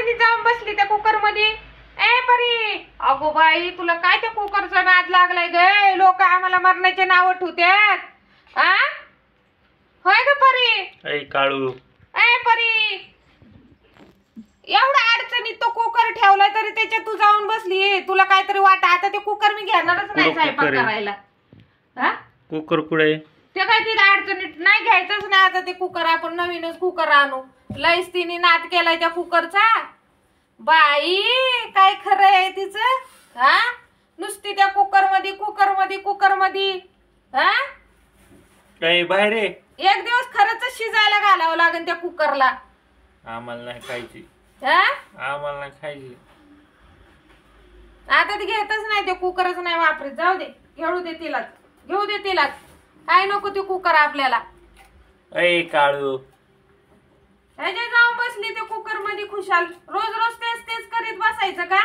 अडचणीत जाऊन बसली त्या कुकर मध्ये. ए परी, अगो बाई तुला काय त्या कुकरचा नाद लागलाय ग? लोक आम्हाला मरण्याचे नाव ठेवतात. आ होय ग परी? ए काळू, ए परी, एवढा अडचणीत तो कुकर ठेवलाय तरी त्याच्यात तू जाऊन बसली. तुला काहीतरी वाट. आता ते कुकर मी घेणारच नाही स्वयंपाक करायला. हा कुकर कुठे? ते काय तिला अडचणीत नाही घ्यायचंच नाही. आता ते कुकर आपण नवीनच कुकर आणू. लईच तिने नाद केलाय त्या कुकरचा. बाई काय खरं आहे तिचं? हा नुसती त्या कुकर मध्ये हा काय बाहेर आहे? एक दिवस खरंच शिजायला घालावं लागेल त्या कुकरला. आम्हाला नाही खायची. हा आम्हाला नाही खायची. आता ती घेतच नाही ते कुकरच नाही वापरत. जाऊ दे, घेऊ दे तिलाच. काय नको ते कुकर आपल्याला. ए काळू, ह्याच्या जाऊन बसली ते कुकर मध्ये खुशाल. रोज तेच करीत बसायचं का?